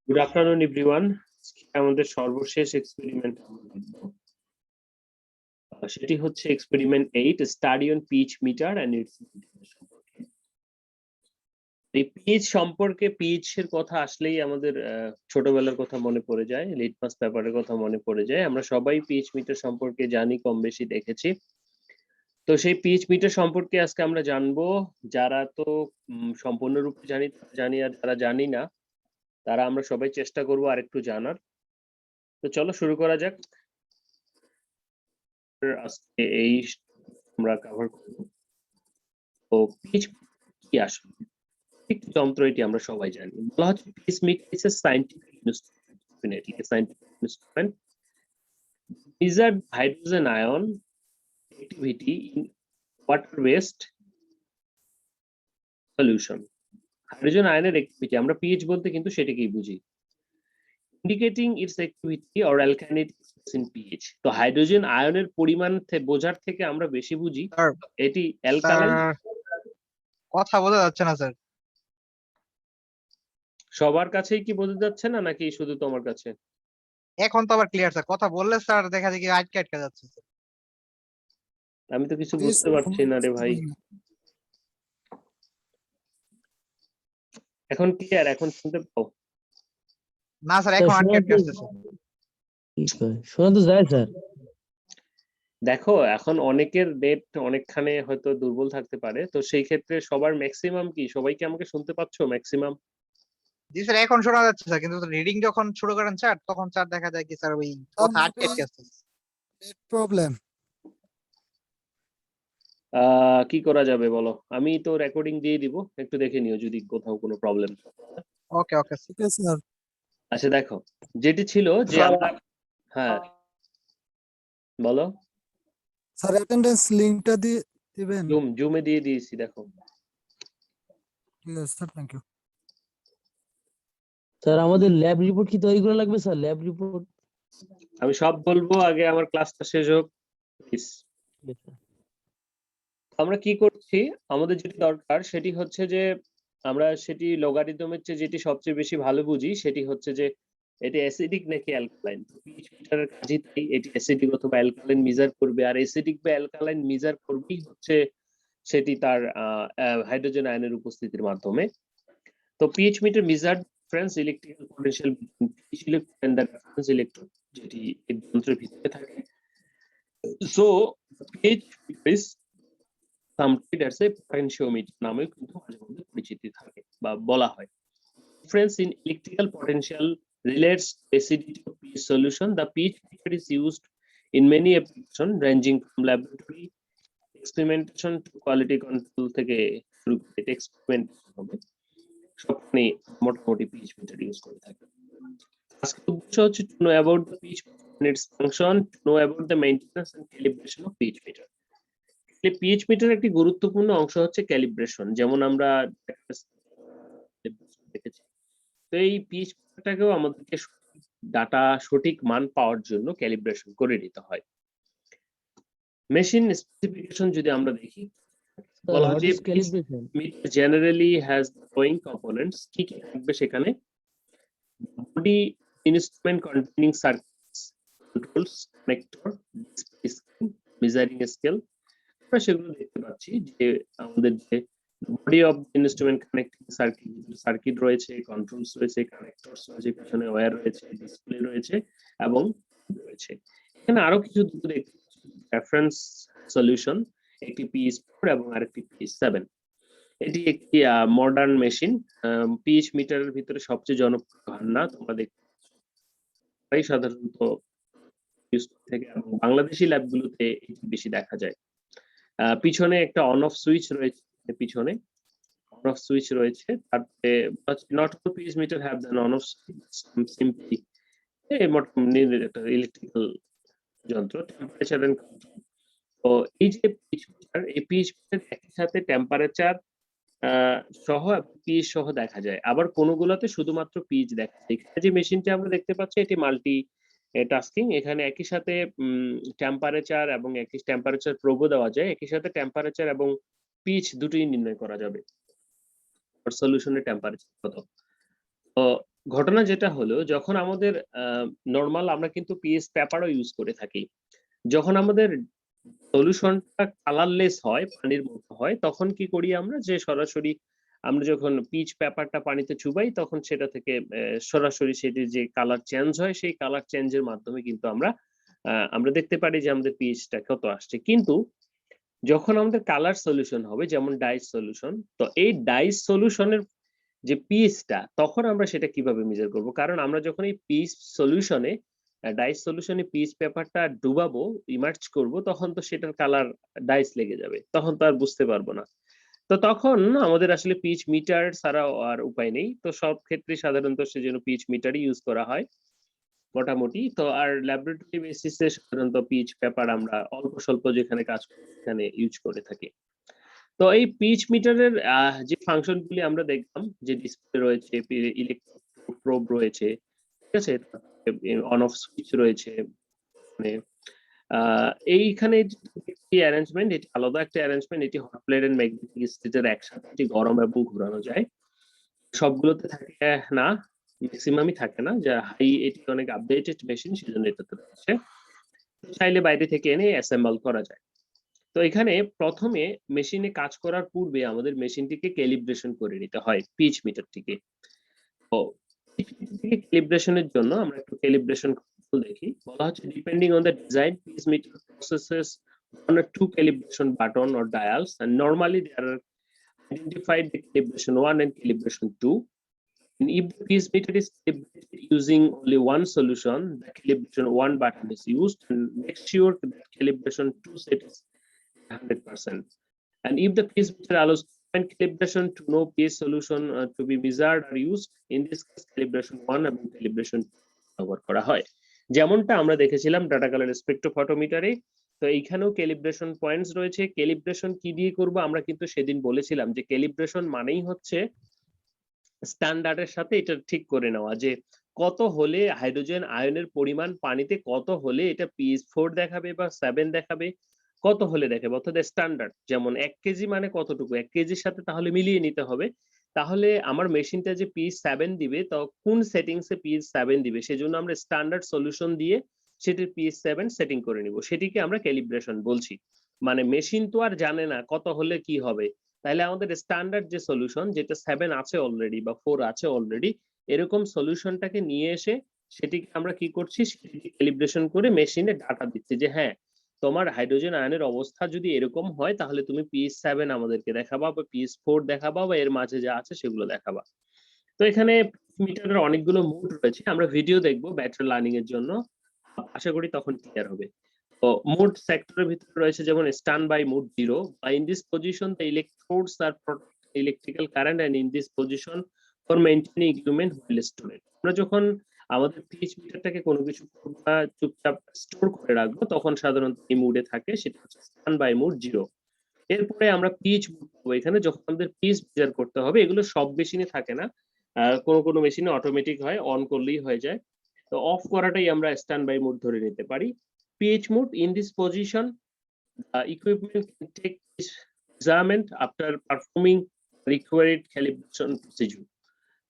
Good afternoon everyone. আমাদের সর্বশেষ experiment সেটি হচ্ছে experiment 8, study on pitch meter and its সম্পর্কে। এই পিচ সম্পর্কে, পিচের কথা আসলেই আমাদের ছোটবেলার কথা মনে পড়ে যায়, লিটমাস পেপারের কথা মনে পড়ে যায়। আমরা সবাই পিচ মিটার সম্পর্কে জানি, কম বেশি দেখেছি। তো সেই পিচ মিটার সম্পর্কে আজকে আমরা জানবো। যারা তো সম্পূর্ণরূপে জানি, আর যারা জানি না তারা আমরা সবাই চেষ্টা করবো আরেকটু জানার। তো চলো শুরু করা যাক। আজকে এই আমরা কভার করব। তো পিচ কি আসলে একটি যন্ত্র, এটি আমরা সবাই জানি। বলা হচ্ছে pH meter is a scientific instrument, definitely a scientific instrument measure hydrogen ion activity in water based solution. Hydrogen আয়নের অ্যাক্টিভিটি আমরা পিএইচ বলতে কিন্তু সেটাকেই বুঝি, indicating its activity or alkalinity in pH. তো হাইড্রোজেন আয়নের পরিমাণ বোঝার থেকে আমরা বেশি বুঝি এটি অ্যালকালাইন। কথা বলা যাচ্ছে না স্যার। সবার কাছেই কি বোঝা যাচ্ছে না নাকি শুধু তোমার কাছে? এখন তো আবার ক্লিয়ার স্যার, কথা বললে স্যার দেখা যায় কি আটকে আটকে যাচ্ছে স্যার। আমি তো কিছু বুঝতে পারছি না রে ভাই। এখন ক্লিয়ার? এখন শুনতে পাও? না স্যার, এখন আটকে আটকে আসছে স্যার। শোনা তো যায় স্যার। দেখো, এখন অনেকের নেট অনেকখানে হয়তো দুর্বল থাকতে পারে, তো সেই ক্ষেত্রে সবার ম্যাক্সিমাম কি, সবাই কি আমাকে শুনতে পাচ্ছো ম্যাক্সিমাম? জি স্যার, এখন শোনা যাচ্ছে স্যার, কিন্তু রিডিং যখন শুরু করেন স্যার তখন স্যার দেখা যায় কি স্যার ওই কথা আটকে আটকে আসছে। প্রবলেম। কি করা যাবে বলো? আমি তো রেকর্ডিং দিয়ে দিব, একটু দেখে নিও যদি কোথাও কোনো প্রবলেম। ওকে ওকে স্যার। আচ্ছা দেখো, যেটি ছিল যে আমরা, হ্যাঁ বলো স্যার অ্যাটেন্ডেন্স লিংকটা দিয়ে দিবেন। জুমে দিয়ে দিয়েছি, দেখো। ঠিক আছে স্যার, থ্যাংক ইউ। স্যার আমাদের ল্যাব রিপোর্ট কি তৈরি করা লাগবে স্যার? ল্যাব রিপোর্ট আমি সব বলবো, আগে আমার ক্লাসটা শেষ হোক প্লিজ। আমরা কি করছি, আমাদের যেটি দরকার সেটি হচ্ছে যে আমরা সেটি লগারিদমের চেয়ে যেটি সবচেয়ে বেশি ভালো বুঝি সেটি হচ্ছে যে এটি অ্যাসিডিক নাকি অ্যালকালাইন। পিএইচ মিটারের কাজই তাই, এটি অ্যাসিডিক অথবা অ্যালকালাইন মেজার করবে, আর অ্যাসিডিক বা অ্যালকালাইন মেজার করবেই হচ্ছে সেটি তার হাইড্রোজেন আয়নের উপস্থিতির মাধ্যমে। তো pH meter measure difference electrical potential between pH electron and the reference electron, যেটি এই যন্ত্রের ভিতরে থাকে। So pH is something that's a potentiometer নামে কিন্তু মাঝে মধ্যে পরিচিতি থাকে বা বলা হয়। Difference in electrical potential relates acidity of pH solution. The pH meter is used in many applications ranging from laboratory experimentation to quality control থেকে শুরু করে এক্সপেরিমেন্টেশন হবে, সবখানে মোটামুটি pH meter ইউজ করে থাকে। আজকের উদ্দেশ্য হচ্ছে to know about the pH meter and its function, to know about the maintenance and calibration of pH meter. PH metre একটি গুরুত্বপূর্ণ অংশ হচ্ছে ক্যালিব্রেশন, যেমন আমরা দেখেছি। তো এই পিএইচ মিটারটাকেও আমাদেরকে ডাটা সঠিক মান পাওয়ার জন্য ক্যালিব্রেশন করে নিতে হয়। মেশিন স্পেসিফিকেশন যদি আমরা দেখি, বলা হচ্ছে meter generally has the following components. কি কি থাকবে সেখানে? Body instrument containing circuits, controls, connector, display screen, measuring scale. আমরা সেগুলো দেখতে পাচ্ছি যে আমাদের যে body of instrument connecting circuit রয়েছে, কন্ট্রোলস রয়েছে, কানেক্টরস রয়েছে, পিছনে ওয়্যার রয়েছে, ডিসপ্লে রয়েছে এবং রয়েছে। এখানে আরো কিছু দুটো দেখতে রেফারেন্স সলিউশন, একটি পিএইচ4 এবং আরেকটি পিএইচ7। এটি একটি মডার্ন মেশিন। পিএইচ মিটারের ভিতরে সবচেয়ে জনপ্রিয় ভান্না তোমরা দেখতে সাধারণত ইউজ থেকে, এবং বাংলাদেশি ল্যাবগুলোতে এটি বেশি দেখা যায়। পিছনে একটা অন অফ সুইচ রয়েছে, পিছনে অন অফ সুইচ রয়েছে। তারপরে not all pH metre have than on of simply একটা ইলেকট্রিক্যাল যন্ত্র, টেম্পারেচার এন্ড কন্ট্রোল। তো এই যে পিএইচ মিটার, এই পিএইচ মিটার একই সাথে টেম্পারেচার সহ পিএইচ সহ দেখা যায়, আবার কোনগুলোতে শুধুমাত্র পিএইচ দেখা যায়। এখানে যে মেশিনটা আমরা দেখতে পাচ্ছি এটি মাল্টি টাস্কিং। এখানে একই সাথে টেম্পারেচার এবং একই টেম্পারেচার প্রোবও দেওয়া যায়, একই সাথে টেম্পারেচার এবং পিচ দুটোই নির্ণয় করা যাবে। সলিউশনের টেম্পারেচার কত। তো ঘটনা যেটা হলো, যখন আমাদের নরমাল আমরা কিন্তু পিএইচ পেপারও ইউজ করে থাকি। যখন আমাদের সলিউশনটা কালারলেস হয়, পানির মতো হয়, তখন কি করি আমরা, যে সরাসরি আমরা যখন পিচ পেপারটা পানিতে চুবাই তখন সেটা থেকে সরাসরি সেটির যে কালার চেঞ্জ হয়, সেই কালার চেঞ্জের মাধ্যমে কিন্তু আমরা দেখতে পারি যে আমাদের পিএইচটা কত আসছে। কিন্তু যখন আমাদের কালার সলিউশন হবে, যেমন ডাইস সলিউশন, তো এই ডাইস সলিউশনের যে পিএইচটা, তখন আমরা সেটা কিভাবে মেজার করব? কারণ আমরা যখন এই পিএইচ সলিউশনে ডাইস সলিউশনে পিএইচ পেপারটা ডুবাবো, ইমার্জ করব, তখন তো সেটার কালার ডাইস লেগে যাবে, তখন তো আর বুঝতে পারবো না। তো তখন আমাদের আসলে পিএইচ মিটার ছাড়া আর উপায় নেই। তো সব ক্ষেত্রে সাধারণত সেজন্য পিএইচ মিটারই ইউজ করা হয় মোটামুটি। তো আর ল্যাবরেটরি বেসিসে সাধারণত পিএইচ পেপার আমরা অল্প স্বল্প যেখানে কাজ করি সেখানে ইউজ করে থাকি। তো এই পিচ মিটারের যে ফাংশন গুলি আমরা দেখলাম, যে ডিসপ্লে রয়েছে, ইলেকট্রো প্রোব রয়েছে, ঠিক আছে, অন অফ সুইচ রয়েছে, মানে এইখানে যে অ্যারেঞ্জমেন্ট, এটি আলাদা একটা অ্যারেঞ্জমেন্ট, এটি হট প্লেট এন্ড ম্যাগনেটিক স্টেটের একসাথে এটি গরম এবং ঘোরানো যায়। সবগুলোতে থাকে না, ম্যাক্সিমামই থাকে না, যা হাই, এটি অনেক আপডেটেড মেশিন, সেজন্য এটাতে রয়েছে। চাইলে বাইরে থেকে এনে অ্যাসেম্বল করা যায়। তো এখানে প্রথমে মেশিনে কাজ করার পূর্বে আমাদের মেশিনটিকে ক্যালিব্রেশন করে নিতে হয়, পিচ মিটারটিকে। তো ক্যালিব্রেশনের জন্য আমরা একটু ক্যালিব্রেশন দেখি। বলা হচ্ছে depending on the design, pitch meter processes one or two calibration button or dials, and normally there are identified the calibration 1 and calibration 2. And if the piece meter is calibrated using only one solution, the calibration 1 button is used, and make sure that calibration 2 set is 100%. And if the piece meter allows point calibration to no piece solution to be measured or used, in this case calibration 1 এবং calibration 2 ব্যবহার করা হয়। যেমনটা আমরা দেখেছিলাম data colour স্পেকট্রোফটোমিটারে, তো এইখানেও calibration points রয়েছে। ক্যালিব্রেশন কি দিয়ে করব? আমরা কিন্তু সেদিন বলেছিলাম যে ক্যালিব্রেশন মানেই হচ্ছে স্ট্যান্ডার্ডের সাথে এটা ঠিক করে নেওয়া, যে কত হলে হাইড্রোজেন আয়নের পরিমাণ পানিতে কত হলে এটা pH4 দেখাবে বা 7 দেখাবে, কত হলে দেখাবে, অর্থাৎ স্ট্যান্ডার্ড। যেমন 1 কেজি মানে কতটুকু, 1 কেজির সাথে তাহলে মিলিয়ে নিতে হবে। তাহলে আমার মেশিনটা যে pH7 দিবে, তো কোন সেটিংসে pH7 দিবে, সেজন্য আমরা স্ট্যান্ডার্ড সলিউশন দিয়ে সেটির pH7 সেটিং করে নিব, সেটিকে আমরা ক্যালিব্রেশন বলছি। মানে মেশিন তো আর জানে না কত হলে কি হবে, তাহলে আমাদের স্ট্যান্ডার্ড যে সলিউশন, যেটা 7 আছে অলরেডি বা 4 আছে অলরেডি, এরকম সলিউশনটাকে নিয়ে এসে সেটিকে আমরা কি করছি, সেটিকে ক্যালিব্রেশন করে মেশিনে ডাটা দিচ্ছি যে হ্যাঁ, তোমার হাইড্রোজেন আয়নের অবস্থা যদি এরকম হয় তাহলে তুমি pH7 আমাদেরকে দেখাবা, বা pH4 দেখাবা, বা এর মাঝে যা আছে সেগুলো দেখাবা। তো এখানে মিটারের অনেকগুলো মোড রয়েছে, আমরা ভিডিও দেখবো বেটার লার্নিং এর জন্য, আশা করি তখন ক্লিয়ার হবে। তো মোড সেক্টরের ভিতরে রয়েছে যেমন stand by mode 0, in this position the electrodes are electrical current, and in this position for maintaining equipment will stored. আমরা যখন আমাদের পিএইচ মিটারটাকে কোনো কিছু চুপচাপ স্টোর করে রাখবো, তখন সাধারণত এই মোডে থাকে, সেটা হচ্ছে স্ট্যান্ড বাই মোড 0। এরপরে আমরা পিএইচ মোড পাবো এখানে, যখন আমাদের পিএইচ মেজার করতে হবে। এগুলো সব মেশিনে থাকে না, কোনো মেশিনে অটোমেটিক হয়, অন করলেই হয়ে যায়। তো অফ করাটাই আমরা স্ট্যান্ড বাই মোড ধরে নিতে পারি। pH mode, in this position equipment can take this measurement after performing required calibration procedure.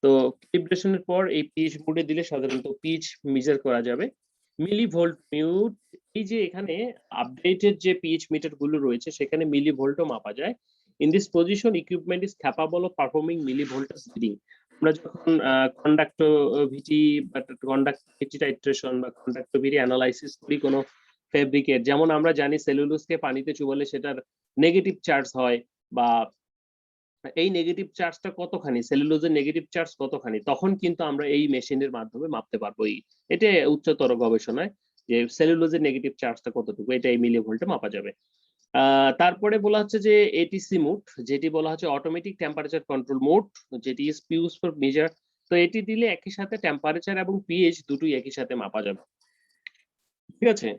তো ক্যালিব্রেশনের পর এই পিএইচ মোডে দিলে সাধারণত পিএইচ মেজার করা যাবে। মিলিভোল্ট মিউট, এই যে এখানে আপডেটেড যে পিএইচ মিটার গুলো রয়েছে সেখানে মিলিভোল্টও মাপা যায়। In this position equipment is capable of performing millivoltage reading. আমরা যখন কন্ডাক্টিভিটি বা কন্ডাক্টিভিটি টাইট্রেশন বা কন্ডাক্টিভিটি অ্যানালাইসিস করি কোনো ফেব্রিকের, যেমন আমরা জানি সেলুলোজকে পানিতে চুবালে সেটার নেগেটিভ চার্জ হয়, বা এই নেগেটিভ চার্জটা কতখানি, সেলুলোজের নেগেটিভ চার্জ কতখানি, তখন কিন্তু আমরা এই মেশিনের মাধ্যমে মাপতে পারবো। এটা উচ্চতর গবেষণায় যে সেলুলোজের নেগেটিভ চার্জটা কতটুকু, এটা এই মিলিভোল্টে মাপা যাবে। তারপরে বলা হচ্ছে যে এটিসি মোড, যেটি বলা হচ্ছে অটোমেটিক টেম্পারেচার কন্ট্রোল মোড, যেটি ইজ ইউজড ফর মেজার। তো এটি দিলে একই সাথে টেম্পারেচার এবং পিএইচ দুটোই একই সাথে মাপা যাবে। ঠিক আছে,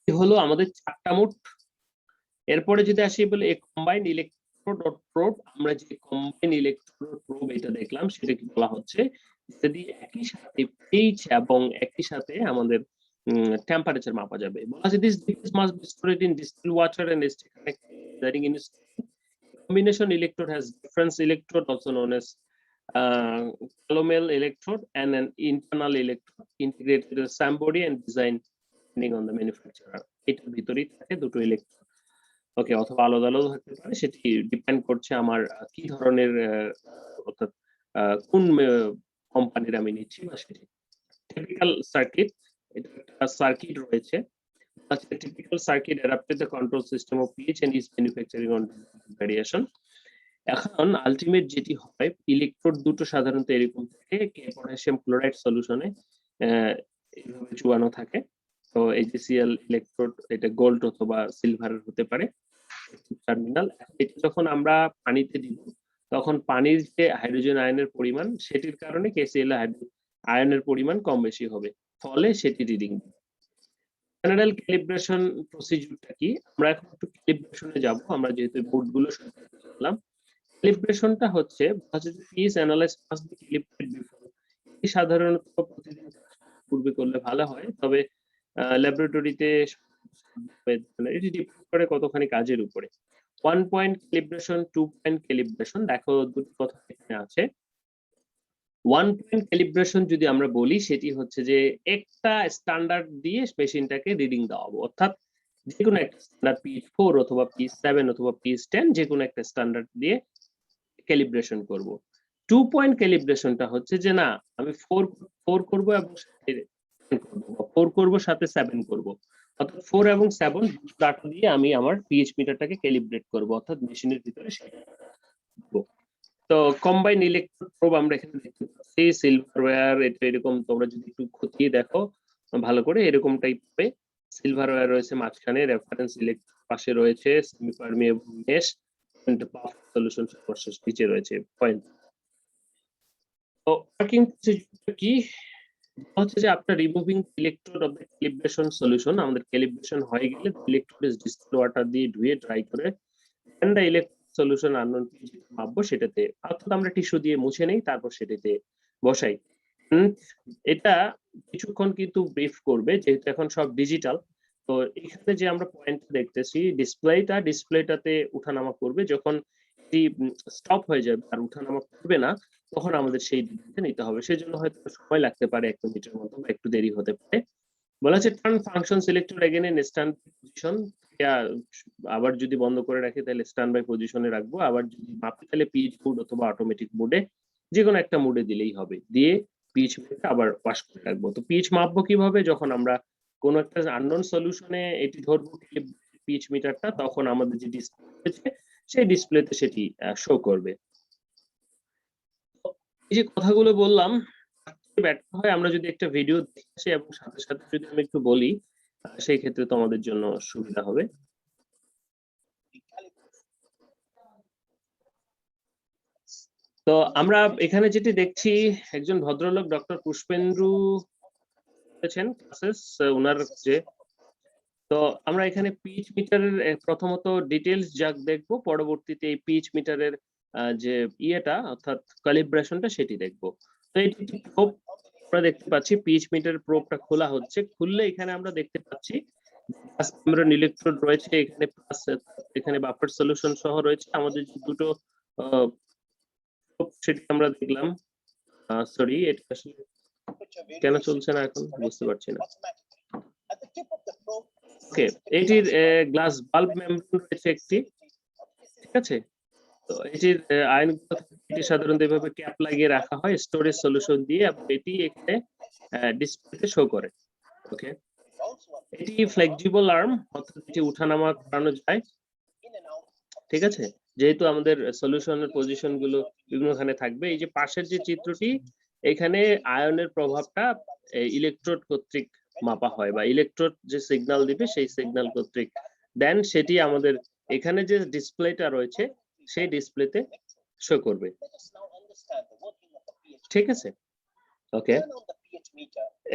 এই হলো আমাদের 4টা মোড। এরপরে যদি আসি বলে কম্বাইন্ড ইলেকট্রোড প্রোব, আমরা যে কম্বাইন্ড ইলেকট্রোড প্রোব এটা দেখলাম, সেটা কি বলা হচ্ছে, যদি একই সাথে পিএইচ এবং একই সাথে আমাদের টেম্পারেচার মাপা যাবে। বলা আছে this device must be stored in distil water and stay connected in combination electrode has difference electrode also known as columel electrode and an internal electrode integrated with the SAM body and design depending on the manufacturer. এটার ভিতরেই থাকে দুটো electrode. ওকে, অথবা আলাদা আলাদা থাকতে পারে, সেটি ডিপেন্ড করছে আমার কি ধরনের অর্থাৎ কোন কোম্পানির আমি নিচ্ছি বা সেটি। টিপিক্যাল সার্কিট, এটা একটা সার্কিট রয়েছে। A typical circuit adapted the control system of pH and is manufacturing on variation. এখন আলটিমেট যেটি হয়, ইলেকট্রোড দুটো সাধারণত এরকম থাকে, পটাশিয়াম ক্লোরাইড সলিউশনে এইভাবে চুয়ানো থাকে। তো AgCl ইলেকট্রোড, এটা গোল্ড অথবা সিলভারের হতে পারে টার্মিনাল। এটা যখন আমরা পানিতে দিব, তখন পানির যে হাইড্রোজেন আয়নের পরিমাণ, সেটির কারণে KCl আয়নের পরিমাণ কম বেশি হবে, ফলে সেটি রিডিং। জেনারেল ক্যালিব্রেশন প্রসিডিউরটা কি, আমরা এখন একটু ক্যালিব্রেশনে যাব। আমরা যেহেতু বোর্ডগুলো করলাম, ক্যালিব্রেশনটা হচ্ছে pH analyse must be calibrated before. এই সাধারণত প্রতিদিন পূর্বে করলে ভালো হয়, তবে ল্যাবরেটরিতে এটি ডিপেন্ড করে কতখানি কাজের উপরে। 1 পয়েন্ট ক্যালিব্রেশন, 2 পয়েন্ট ক্যালিব্রেশন, দেখো দুটো কথা এখানে আছে। 1 পয়েন্ট ক্যালিব্রেশন যদি আমরা বলি, সেটি হচ্ছে যে একটা স্ট্যান্ডার্ড দিয়ে মেশিনটাকে রিডিং দেওয়া হবে, অর্থাৎ যে কোনো একটা স্ট্যান্ডার্ড PH4 অথবা PH7 অথবা PH10 যে কোনো একটা স্ট্যান্ডার্ড দিয়ে ক্যালিব্রেশন করব। 2 পয়েন্ট ক্যালিব্রেশনটা হচ্ছে যে না, আমি 4 করব এবং 4 করব সাথে 7 করব, অর্থাৎ 4 এবং 7 ডাটা দিয়ে আমি আমার পিএইচ মিটারটাকে ক্যালিব্রেট করব, অর্থাৎ মেশিনের ভিতরে সেটা। তো কম্বাইন ইলেকট্রোড প্রোব আমরা এখানে দেখতে পাচ্ছি, সিলভারওয়্যার, এটা এরকম, তোমরা যদি একটু খতিয়ে দেখো ভালো করে, এরকম টাইপ হবে। সিলভারওয়্যার রয়েছে মাঝখানে, রেফারেন্স ইলেকট্রোড পাশে রয়েছে, semi permeable mesh and buffer solution সর্বশেষ নিচে রয়েছে পয়েন্ট। তো ওয়ার্কিং প্রসিডিউরটা কি হচ্ছে যে after removing electrode of the calibration solution, আমাদের ক্যালিব্রেশন হয়ে গেলে ইলেকট্রোড ইজ ডিস্টিল ওয়াটার দিয়ে ধুয়ে ড্রাই করে দেন দ্য ইলেকট্রোড সলিউশন আননোন যেটা মাপবো সেটাতে, অর্থাৎ আমরা টিস্যু দিয়ে মুছে নেই, তারপর সেটাতে বসাই। এটা কিছুক্ষণ কিন্তু ব্রিফ করবে, যেহেতু এখন সব ডিজিটাল। তো এখানে যে আমরা পয়েন্ট দেখতেছি ডিসপ্লেটাতে উঠানামা করবে, যখন স্টপ হয়ে যাবে আর উঠানামা করবে না, তখন আমাদের সেই ডিটেলটা নিতে হবে। সেজন্য হয়তো সময় লাগতে পারে 1 মিনিটের মতো, বা একটু দেরি হতে পারে। বলা হচ্ছে turn function selector again in stand position, আবার যদি বন্ধ করে রাখি তাহলে স্ট্যান্ড বাই পজিশনে রাখবো, আবার যদি মাপি তাহলে পিএইচ মোড অথবা অটোমেটিক মোডে, যে কোনো একটা মোডে দিলেই হবে, দিয়ে পিএইচ মোডটা আবার ওয়াশ করে রাখবো। তো পিএইচ মাপবো কিভাবে, যখন আমরা কোনো একটা আননোন সলিউশনে এটি ধরবো পিএইচ মিটারটা, তখন আমাদের যে ডিসপ্লে রয়েছে সেই ডিসপ্লেতে সেটি শো করবে। এই যে কথাগুলো বললাম ব্যর্থ হয়, আমরা যদি একটা ভিডিও দেখি এবং সাথে সাথে যদি আমি একটু বলি, সেই ক্ষেত্রে তোমাদের জন্য সুবিধা হবে। তো আমরা এখানে যেটি দেখছি, একজন ভদ্রলোক ডক্টর পুষ্পেন্দ্র আছেন ক্লাসেস ওনার যে, তো আমরা এখানে পিএইচ মিটারের প্রথমত ডিটেইলস যাক দেখবো, পরবর্তীতে এই পিএইচ মিটারের যে ইয়েটা অর্থাৎ ক্যালিব্রেশনটা সেটি দেখবো। তো এটি প্রোব আমরা দেখতে পাচ্ছি, পিএইচ মিটার প্রোবটা খোলা হচ্ছে, খুললে এখানে আমরা দেখতে পাচ্ছি মেমব্রেন ইলেকট্রোড রয়েছে, এখানে প্লাস এখানে বাফার সলিউশন সহ রয়েছে। আমাদের যে দুটো সেটি আমরা দেখলাম, সরি এটা আসলে কেন চলছে না এখন বুঝতে পারছি না। ওকে, এটির গ্লাস বাল্ব মেমব্রেন রয়েছে একটি, ঠিক আছে। তো এটির আয়নগুলো এটি সাধারণত এভাবে ক্যাপ লাগিয়ে রাখা হয় স্টোরেজ সলিউশন দিয়ে, এবং এটি এখানে ডিসপ্লেতে শো করে। ওকে, এটি ফ্লেক্সিবল আর্ম, অর্থাৎ এটি উঠানামা করানো যায়, ঠিক আছে, যেহেতু আমাদের সলিউশনের পজিশন গুলো বিভিন্নখানে থাকবে। এই যে পাশের যে চিত্রটি, এখানে আয়নের প্রভাবটা ইলেকট্রোড কর্তৃক মাপা হয়, বা ইলেকট্রোড যে সিগন্যাল দিবে সেই সিগন্যাল কর্তৃক দেন সেটি আমাদের এখানে যে ডিসপ্লেটা রয়েছে সেই ডিসপ্লেতে শো করবে, ঠিক আছে। ওকে,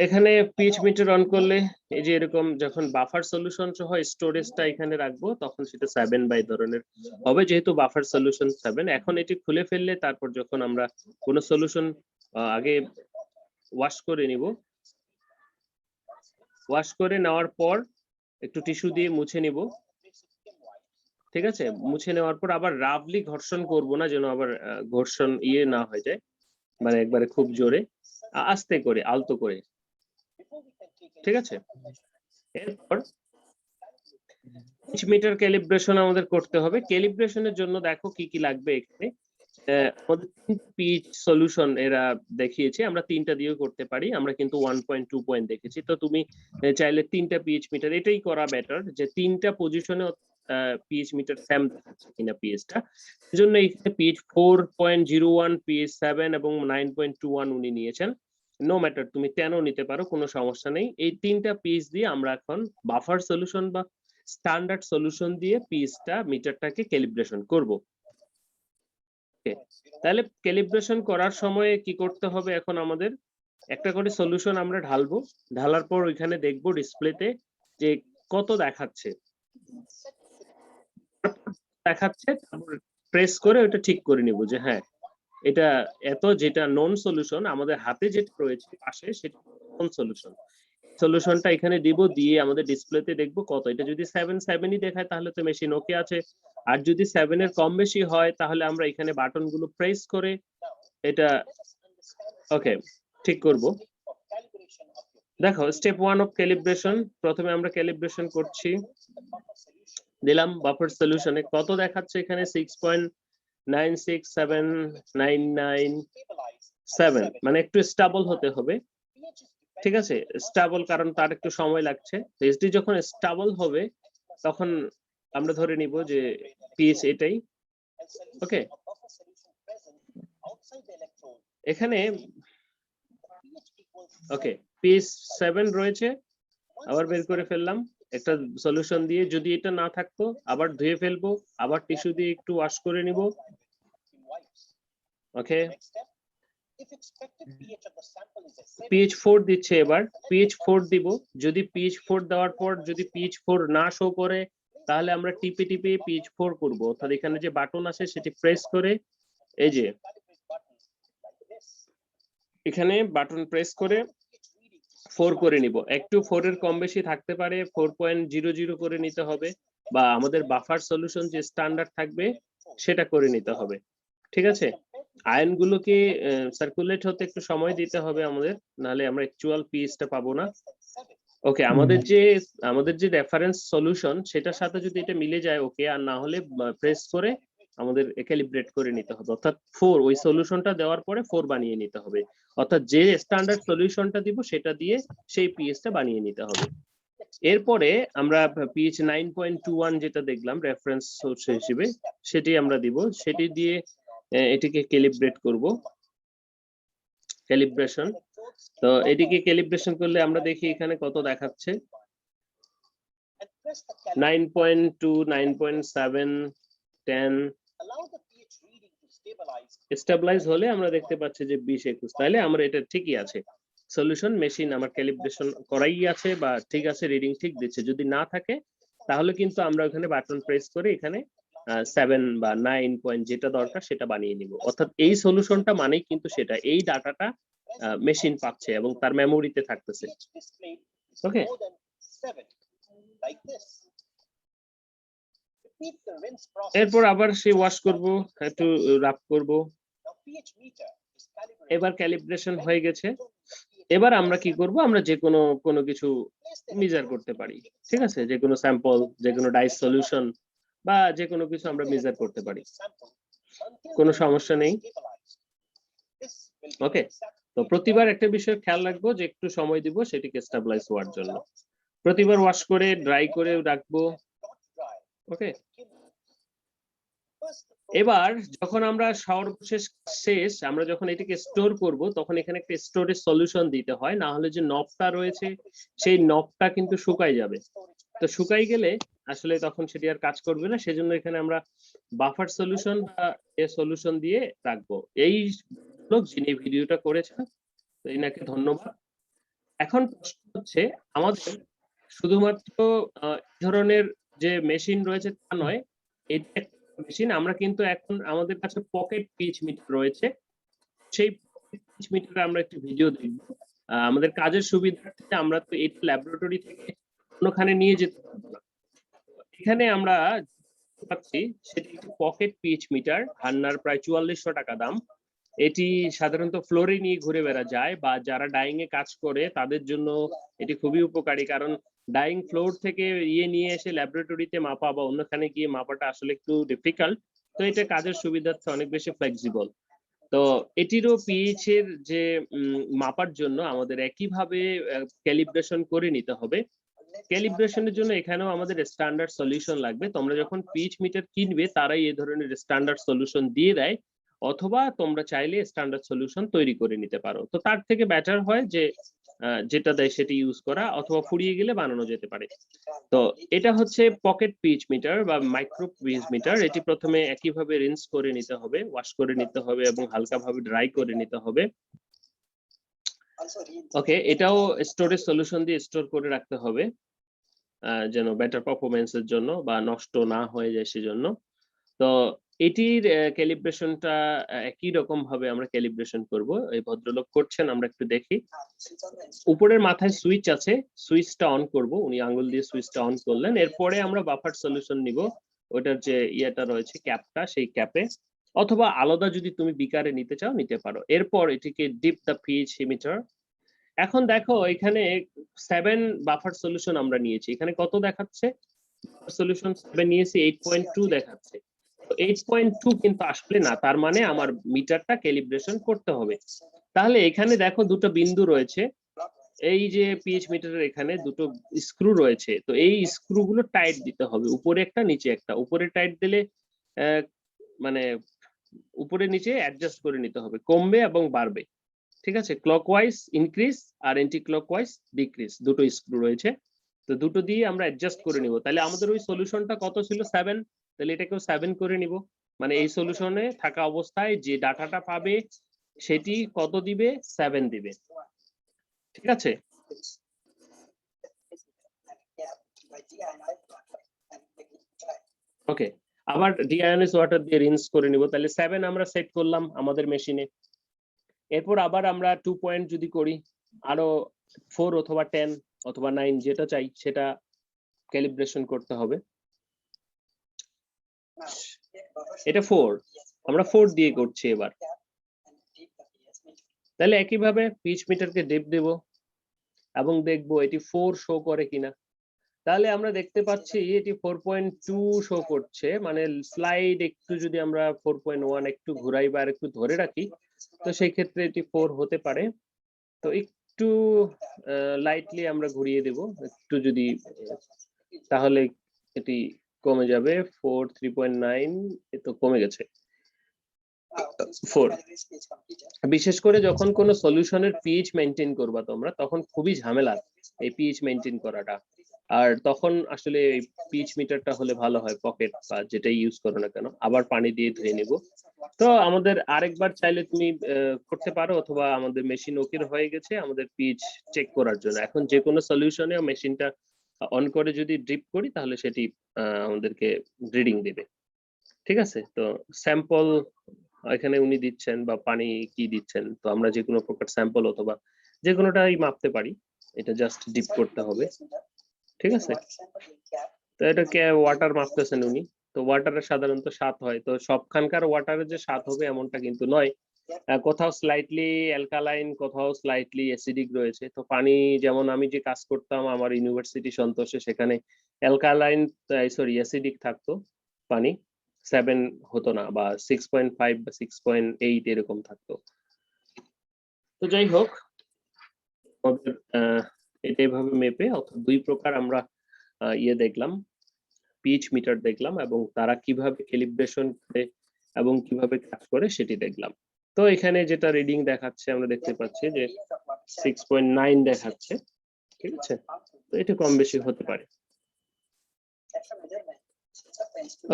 এখানে পিএইচ মিটার অন করলে এই যে এরকম, যখন বাফার সলিউশন সহ স্টোরেজটা এখানে রাখবো তখন সেটা 7 বাই ধরনের হবে, যেহেতু বাফার সলিউশন 7। এখন এটি খুলে ফেললে তারপর যখন আমরা কোনো সলিউশন আগে ওয়াশ করে নিব, ওয়াশ করে নেওয়ার পর একটু টিস্যু দিয়ে মুছে নিব, ঠিক আছে। মুছে নেওয়ার পর আবার রাফলি ঘর্ষণ করব না, যেন আবার ঘর্ষণ না হয়ে যায়। মানে একবারে খুব জোরে, আস্তে করে, আলতো করে, ঠিক আছে। এরপর পিচ মিটার ক্যালিব্রেশন আমাদের করতে হবে। ক্যালিব্রেশনের জন্য দেখো কি কি লাগবে এখানে। আমাদের পিচ সলিউশন এরা দেখিয়েছে, আমরা 3টা দিয়েও করতে পারি, আমরা কিন্তু 1.2 পয়েন্ট দেখেছি। তো তুমি চাইলে 3টা পিচ মিটার, এটাই করা বেটার যে 3টা পজিশনে পিচ মিটার সেম দেখাচ্ছে কিনা পিএসটা। সেজন্য এখানে পিচ 4.01, পিএস 7 এবং 9.21 উনি নিয়েছেন। নো ম্যাটার, তুমি 10ও নিতে পারো, কোনো সমস্যা নেই। এই 3টা পিচ দিয়ে আমরা এখন বাফার সলিউশন বা স্ট্যান্ডার্ড সলিউশন দিয়ে পিচটা মিটারটাকে ক্যালিব্রেশন করব। তাহলে ক্যালিব্রেশন করার সময় কি করতে হবে, এখন আমাদের একটা করে সলিউশন আমরা ঢালবো, ঢালার পর ওইখানে দেখবো ডিসপ্লেতে যে কত দেখাচ্ছে, তারপর প্রেস করে ওটা ঠিক করে নিব যে হ্যাঁ এটা এত, যেটা নন সলিউশন আমাদের হাতে যেটা রয়েছে পাশে সেটা নন সলিউশন। সলিউশনটা এখানে দিব, দিয়ে আমাদের ডিসপ্লেতে দেখবো কত। এটা যদি 7.7ই দেখায় তাহলে তো মেশিন ওকে আছে, আর যদি 7 এর কম বেশি হয় তাহলে আমরা এখানে বাটন গুলো প্রেস করে এটা ওকে ঠিক করব। দেখো স্টেপ 1 অফ ক্যালিব্রেশন, প্রথমে আমরা ক্যালিব্রেশন করছি, দিলাম বাফার সলিউশনে কত দেখাচ্ছে এখানে 6.967997, মানে একটু স্টেবল হতে হবে, ঠিক আছে। স্টেবল কারণ তার একটু সময় লাগছে। এসডি যখন স্টেবল হবে তখন আমরা ধরে নিব যে পিএইচ এটাই, ওকে। এখানে ওকে পিএইচ 7 রয়েছে, আবার বের করে ফেললাম একটা সলিউশন দিয়ে। যদি এটা না থাকতো আবার ধুয়ে ফেলবো, আবার টিস্যু দিয়ে একটু ওয়াশ করে নিব, ওকে। পিএইচ 4 দিচ্ছে, এবার পিএইচ 4 দিব। যদি পিএইচ 4 দেওয়ার পর যদি পিএইচ 4 না শো করে তাহলে আমরা টিপে টিপে পিএইচ 4 করব, অর্থাৎ এখানে যে বাটন আছে সেটি প্রেস করে, এই যে এখানে বাটন প্রেস করে 4 করে নিব। একটু 4 এর কম বেশি থাকতে পারে, 4.00 করে নিতে হবে, বা আমাদের বাফার সলিউশন যে স্ট্যান্ডার্ড থাকবে সেটা করে নিতে হবে, ঠিক আছে। আয়ন গুলোকে সার্কুলেট হতে একটু সময় দিতে হবে আমাদের, নাহলে আমরা অ্যাকচুয়াল পিএইচটা পাবো না, ওকে। আমাদের যে রেফারেন্স সলিউশন সেটার সাথে যদি এটা মিলে যায় ওকে, আর না হলে প্রেস করে আমাদের ক্যালিব্রেট করে নিতে হবে, অর্থাৎ 4 ওই সলিউশনটা দেওয়ার পরে 4 বানিয়ে নিতে হবে, অর্থাৎ যে স্ট্যান্ডার্ড সলিউশনটা দিব সেটা দিয়ে সেই পিএইচটা বানিয়ে নিতে হবে। এরপরে আমরা পিএইচ 9.21 যেটা দেখলাম রেফারেন্স সোর্স হিসেবে সেটি আমরা দিব, সেটি দিয়ে এটিকে ক্যালিব্রেট করব, ক্যালিব্রেশন। তো এটিকে ক্যালিব্রেশন করলে আমরা দেখি এখানে কত দেখাচ্ছে, 9.2, 9.7, 10 স্টেবিলাইজ হলে আমরা দেখতে পাচ্ছি যে 20-21, তাহলে আমরা এটা ঠিকই আছে, সলিউশন মেশিন আমার ক্যালিব্রেশন করাই আছে বা ঠিক আছে, রিডিং ঠিক দিচ্ছে। যদি না থাকে তাহলে কিন্তু আমরা ওখানে বাটন প্রেস করে এখানে 7 বা 9 পয়েন্ট যেটা দরকার সেটা বানিয়ে নিব, অর্থাৎ এই সলিউশনটা মানেই কিন্তু সেটা, এই ডাটাটা মেশিন পাচ্ছে এবং তার মেমোরিতে থাকতেছে, ওকে। এরপর আবার সেই ওয়াশ করব, একটু রাব করব। এবার ক্যালিব্রেশন হয়ে গেছে। এবার আমরা কি করব, আমরা যে কোনো কিছু মেজার করতে পারি, ঠিক আছে, যে কোনো স্যাম্পল, যে কোনো ডাইস সলিউশন বা যে কোনো কিছু আমরা মেজার করতে পারি, কোনো সমস্যা নেই, ওকে। তো প্রতিবার একটা বিষয় খেয়াল রাখবো যে একটু সময় দিব সেটিকে স্টেবিলাইজ হওয়ার জন্য। প্রতিবার ওয়াশ করে ড্রাই করে রাখবো, ওকে। এবার যখন আমরা সর্বশেষ শেষ, আমরা যখন এটাকে স্টোর করব তখন এখানে একটা স্টোরেজ সলিউশন দিতে হয়, না হলে যে নবটা রয়েছে সেই নবটা কিন্তু শুকাই যাবে। তো শুকাই গেলে আসলে তখন সেটি আর কাজ করবে না, সেজন্য এখানে আমরা বাফার সলিউশন বা সলিউশন দিয়ে রাখবো। এই লোক যিনি ভিডিওটা করেছেন এনাকে ধন্যবাদ। এখন প্রশ্ন হচ্ছে আমাদের শুধুমাত্র এই ধরনের যে মেশিন রয়েছে তা নয়, এটা মেশিন আমরা কিন্তু এখন আমাদের কাছে পকেট পিচ মিটার রয়েছে, সেই পিচ মিটারে আমরা একটি ভিডিও দেখব। আমাদের কাজের সুবিধার্থে আমরা তো এই ল্যাবরেটরি থেকে অন্যখানে নিয়ে যেতে পারবো না, এখানে আমরা পাচ্ছি সেটি একটি পকেট পিচ মিটার, হান্নার প্রায় 4400 টাকা দাম। এটি সাধারণত ফ্লোরে নিয়ে ঘুরে বেড়া যায়, বা যারা ডাইং এ কাজ করে তাদের জন্য এটি খুবই উপকারী, কারণ ডাইং ফ্লোর থেকে নিয়ে এসে ল্যাবরেটরিতে মাপা বা অন্যখানে গিয়ে মাপাটা আসলে একটু ডিফিকাল্ট। তো এটা কাজের সুবিধার্থে অনেক বেশি ফ্লেক্সিবল। তো এটিরও পিএইচ এর যে মাপার জন্য আমাদের একইভাবে ক্যালিব্রেশন করে নিতে হবে। ক্যালিব্রেশনের জন্য এখানেও আমাদের স্ট্যান্ডার্ড সলিউশন লাগবে। তোমরা যখন পিএইচ মিটার কিনবে তারাই এই ধরনের স্ট্যান্ডার্ড সলিউশন দিয়ে দেয়, অথবা তোমরা চাইলে স্ট্যান্ডার্ড সলিউশন তৈরি করে নিতে পারো। তো তার থেকে বেটার হয় যে যেটা দেয় সেটি ইউজ করা, অথবা ফুরিয়ে গেলে বানানো যেতে পারে। তো এটা হচ্ছে পকেট পিএইচ মিটার বা মাইক্রো পিএইচ মিটার। এটি প্রথমে একইভাবে রিন্স করে নিতে হবে, ওয়াশ করে নিতে হবে এবং হালকাভাবে ড্রাই করে নিতে হবে। ওকে, এটাও স্টোরেজ সলিউশন দিয়ে স্টোর করে রাখতে হবে যেন বেটার পারফরমেন্সের জন্য বা নষ্ট না হয়ে যায় সেজন্য। তো এটির ক্যালিব্রেশনটা একই রকম ভাবে আমরা ক্যালিব্রেশন করব। এই ভদ্রলোক করছেন, আমরা একটু দেখি। উপরের মাথায় সুইচ আছে, সুইচটা অন করব। উনি আঙ্গুল দিয়ে সুইচটা অন করলেন। এরপরে আমরা বাফার সলিউশন নিব, ওটার যে ইয়েটা রয়েছে ক্যাপটা, সেই ক্যাপে, অথবা আলাদা যদি তুমি বিকারে নিতে চাও নিতে পারো। এরপর এটিকে ডিপ দ্য পিএইচ মিটার। এখন দেখো এখানে 7 বাফার সলিউশন আমরা নিয়েছি। এখানে কত দেখাচ্ছে? সলিউশন 7 নিয়েছি, 8.2 দেখাচ্ছে। 8.2 কিন্তু আসলে না, তার মানে আমার মিটারটা ক্যালিব্রেশন করতে হবে। তাহলে এখানে দেখো দুটো বিন্দু রয়েছে, এই যে পিএইচ মিটারের এখানে দুটো স্ক্রু রয়েছে। তো এই স্ক্রু গুলো টাইট দিতে হবে, উপরে একটা নিচে একটা। উপরে টাইট দিলে মানে উপরে নিচে অ্যাডজাস্ট করে নিতে হবে, কমবে এবং বাড়বে। ঠিক আছে, ক্লকওয়াইজ ইনক্রিজ আর এন্টি ক্লকওয়াইজ ডিক্রিজ, দুটো স্ক্রু রয়েছে। তো দুটো দিয়ে আমরা অ্যাডজাস্ট করে নিব। তাহলে আমাদের ওই সলিউশনটা কত ছিল? 7। তাহলে এটাকেও 7 করে নিব। মানে এই সলিউশনে থাকা অবস্থায় যে ডাটাটা পাবে সেটি কত দিবে? 7 দিবে। ঠিক আছে, ওকে। আবার ডিআইএনএস ওয়াটার দিয়ে রিন্স করে নিব। তাহলে 7 আমরা সেট করলাম আমাদের মেশিনে। এরপর আবার আমরা 2 পয়েন্ট যদি করি, আরো 4 অথবা 10 অথবা 9 যেটা চাই সেটা ক্যালিব্রেশন করতে হবে। এটা 4, আমরা 4 দিয়ে করছি এবার। তাহলে একইভাবে পিচ মিটারকে ডিপ দেব এবং দেখবো এটি 4 শো করে কিনা। তাহলে আমরা দেখতে পাচ্ছি এটি 4.2 শো করছে। মানে স্লাইড একটু যদি আমরা 4.1 একটু ঘুরাই বা একটু ধরে রাখি, তো সেই ক্ষেত্রে এটি 4 হতে পারে। তো একটু লাইটলি আমরা ঘুরিয়ে দেব একটু যদি, তাহলে এটি কমে যাবে। 4 3.9 এ তো কমে গেছে 4। বিশেষ করে যখন কোনো সলিউশনের পিএইচ মেইনটেইন করবা তোমরা, তখন খুবই ঝামেলা এই পিএইচ মেইনটেইন করাটা। আর তখন আসলে এই পিএইচ মিটারটা হলে ভালো হয়, পকেট বা যেটাই ইউজ করো না কেন। আবার পানি দিয়ে ধুয়ে নেব। তো আমাদের আরেকবার চাইলে তুমি করতে পারো, অথবা আমাদের মেশিন ওকে হয়ে গেছে আমাদের পিএইচ চেক করার জন্য। এখন যে কোনো সলিউশনে মেশিনটা অন করে যদি ড্রিপ করি তাহলে সেটি আমাদেরকে রিডিং দেবে। ঠিক আছে, তো স্যাম্পল এখানে উনি দিচ্ছেন বা পানি কি দিচ্ছেন, তো আমরা যে কোনো প্রকার স্যাম্পল অথবা যে কোনোটাই মাপতে পারি। এটা জাস্ট ডিপ করতে হবে। ঠিক আছে, তো এটাকে ওয়াটার মাপতেছেন উনি। তো ওয়াটারের সাধারণত 7 হয়। তো সবখানকার ওয়াটারের যে 7 হবে এমনটা কিন্তু নয়। কোথাও স্লাইটলি অ্যালকালাইন, কোথাও স্লাইটলি অ্যাসিডিক রয়েছে। তো পানি, যেমন আমি যে কাজ করতাম আমার ইউনিভার্সিটি সন্তোষে, সেখানে অ্যালকালাইন সরি অ্যাসিডিক থাকতো পানি, 7 হতো না, বা 6.5 বা 6.8 এরকম থাকতো। তো যাই হোক, আমাদের এটা এইভাবে মেপে, অর্থাৎ 2 প্রকার আমরা দেখলাম, পিএইচ মিটার দেখলাম, এবং তারা কিভাবে ক্যালিব্রেশন করে এবং কিভাবে কাজ করে সেটি দেখলাম। তো এখানে যেটা রিডিং দেখাচ্ছে আমরা দেখতে পাচ্ছি যে 6.9 দেখাচ্ছে। ঠিক আছে, তো এটা কম বেশি হতে পারে।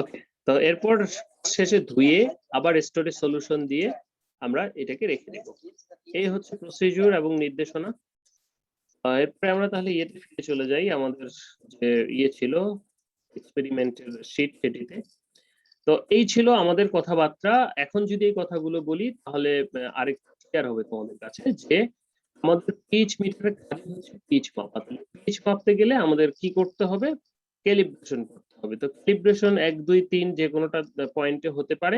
ওকে, তো এরপর শেষে ধুয়ে আবার স্টোরেজ সলিউশন দিয়ে আমরা এটাকে রেখে দেব। এই হচ্ছে প্রসিডিউর এবং নির্দেশনা। এরপরে আমরা তাহলে ইয়েতে ফিরে চলে যাই, আমাদের যে ছিল এক্সপেরিমেন্টের শীট, সেটিতে। তো এই ছিল আমাদের কথাবার্তা। এখন যদি এই কথাগুলো বলি তাহলে আরেকটু ক্লিয়ার হবে তোমাদের কাছে যে আমাদের পিচ মিটারের কাজ হচ্ছে পিচ মাপা। পিচ মাপতে গেলে আমাদের কি করতে হবে? ক্যালিব্রেশন করতে হবে। তো ক্যালিব্রেশন 1 2 3 যে কোনোটা পয়েন্টে হতে পারে।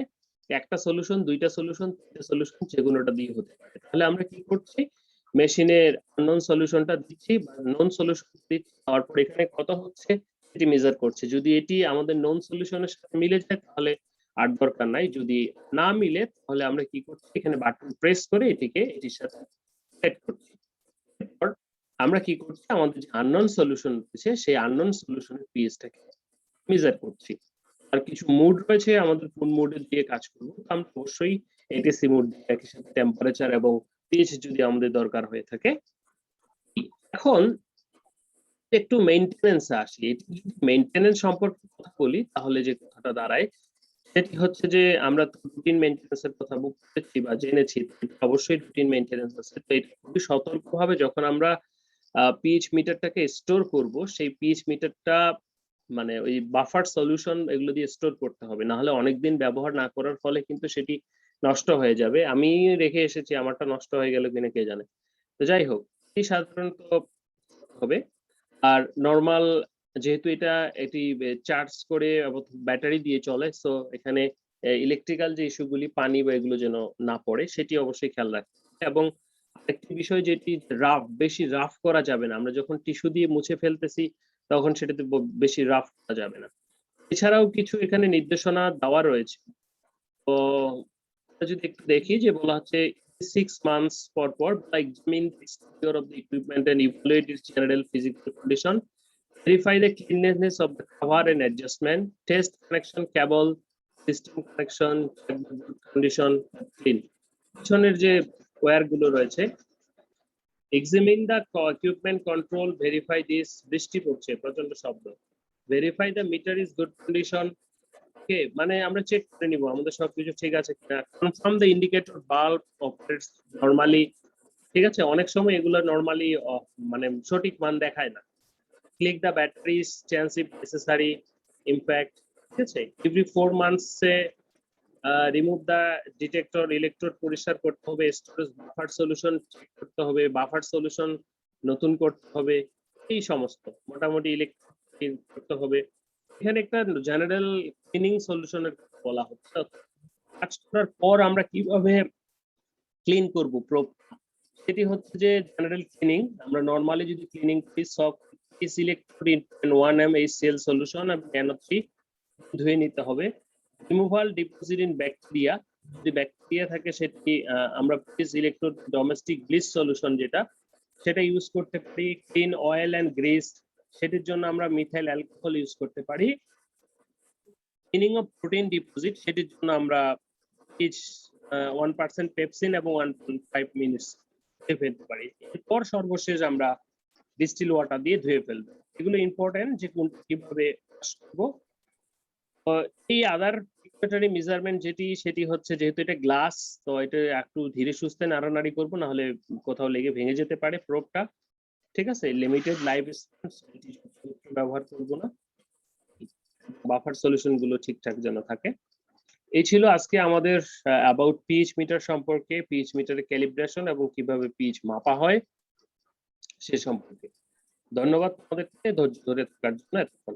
একটা সলিউশন, দুইটা সলিউশন, তিনটা সলিউশন, যে কোনোটা দিয়ে হতে পারে। তাহলে আমরা কি করছি, মেশিনের আননোন সলিউশনটা দিচ্ছি বা নোন সলিউশন দিচ্ছি, তারপর এখানে কত হচ্ছে এটি মেজার করছে। যদি এটি আমাদের নোন সলিউশনের সাথে মিলে যায় তাহলে আর দরকার নাই, যদি না মিলে তাহলে আমরা কি করছি, এখানে বাটন প্রেস করে এটিকে এটির সাথে সেট করছি। এরপর আমরা কি করছি, আমাদের যে আননোন সলিউশন রয়েছে সেই আননোন সলিউশনের পিএইচটাকে মেজার করছি। আর কিছু মুড রয়েছে, আমাদের কোন মুডে দিয়ে কাজ করব, আমরা অবশ্যই এটিসি মুড দিয়ে একই সাথে টেম্পারেচার এবং পিএইচ যদি আমাদের দরকার হয়ে থাকে। এখন একটু মেইনটেনেন্স আসি। মেইনটেনেন্স সম্পর্কে কথা বলি তাহলে যে কথাটা দাঁড়ায় সেটি হচ্ছে যে আমরা রুটিন মেইনটেনেন্স এর কথা বলতেছি বা জেনেছি, অবশ্যই রুটিন মেইনটেনেন্স আছে। তো এটা খুবই সতর্কভাবে যখন আমরা পিএইচ মিটারটাকে স্টোর করব, সেই পিএইচ মিটারটা মানে ওই বাফার সলিউশন এগুলো দিয়ে স্টোর করতে হবে, না হলে অনেকদিন ব্যবহার না করার ফলে কিন্তু সেটি নষ্ট হয়ে যাবে। আমি রেখে এসেছি, আমারটা নষ্ট হয়ে গেল কিনা কে জানে। তো যাই হোক, এই সাধারণত হবে। আর নরমাল যেহেতু এটি চার্জ করে ব্যাটারি দিয়ে চলে, সো এখানে ইলেকট্রিক্যাল যে ইস্যুগুলি, পানি বা এগুলো যেন না পড়ে সেটি অবশ্যই খেয়াল রাখতে হবে। এবং আরেকটি বিষয় যেটি বেশি রাফ করা যাবে না। আমরা যখন টিস্যু দিয়ে মুছে ফেলতেছি তখন সেটাতে বেশি রাফ করা যাবে না। এছাড়াও কিছু এখানে নির্দেশনা দেওয়া রয়েছে। তো আমরা যদি একটু দেখি যে বলা হচ্ছে 6 months পর examine the exterior of the equipment and evaluate its general physical condition, verify the cleanliness of the cover and adjustment, test connection cable, system connection, check the good condition, clean. পিছনের যে wire গুলো রয়েছে, examine the equipment control, verify this, বৃষ্টি পড়ছে, প্রচন্ড শব্দ, verify the meter is good condition, ওকে, মানে আমরা চেক করে নিব আমাদের সবকিছু ঠিক আছে কিনা। Confirm the indicator bulb operates normally, ঠিক আছে, অনেক সময় এগুলো নরমালি মানে সঠিক মান দেখায় না। Click the batteries, change if necessary, impact, ঠিক আছে। Every 4 months A remove the detector, electrode পরিষ্কার করতে হবে, স্টোরেজ বাফার সলিউশন চেক করতে হবে, বাফার সলিউশন নতুন করতে হবে, এই সমস্ত মোটামুটি ইলেকট্রিক করতে হবে। এখানে একটা জেনারেল ক্লিনিং সলিউশনের কথা বলা হচ্ছে। কাজ করার পর আমরা কিভাবে ক্লিন করব, সেটি হচ্ছে যে জেনারেল ক্লিনিং। আমরা নরমালি যদি ক্লিনিং করি, সব ইলেকট্রোড ইন 1 ml সলিউশন এবং NO3 ধুয়ে নিতে হবে। রিমুভাল ডিপোজিট ইন ব্যাকটেরিয়া, যদি ব্যাকটেরিয়া থাকে সেটি আমরা ইলেকট্রোড ডোমেস্টিক ব্লিচ সলিউশন যেটা, সেটা ইউজ করতে পারি। ক্লিন অয়েল এন্ড গ্রিস, সেটির জন্য আমরা মিথাইল অ্যালকোহল ইউজ করতে পারি। ক্লিনিং অফ প্রোটিন ডিপোজিট, সেটির জন্য আমরা 1% পেপসিন এবং 1.5 মিনিটস ধুয়ে ফেলতে পারি। এরপর সর্বশেষ আমরা ডিস্টিল ওয়াটার দিয়ে ধুয়ে ফেলবো। এগুলো ইম্পর্টেন্ট যে কোনটা কিভাবে করবো। এই আদার প্রিপারেটরি মেজারমেন্ট সেটি হচ্ছে, যেহেতু এটা গ্লাস, তো এটা একটু ধীরে সুস্থে নাড়ানাড়ি করবো, না হলে কোথাও লেগে ভেঙে যেতে পারে প্রোবটা, ঠিক আছে। লিমিটেড লাইফ স্প্যান ব্যবহার করবো না, বাফার সলিউশন গুলো ঠিকঠাক যেন থাকে। এই ছিল আজকে আমাদের অ্যাবাউট পিএইচ মিটার সম্পর্কে, পিএইচ মিটারের ক্যালিব্রেশন এবং কিভাবে পিএইচ মাপা হয় সে সম্পর্কে। ধন্যবাদ তোমাদেরকে ধৈর্য ধরে থাকার জন্য এতক্ষণ।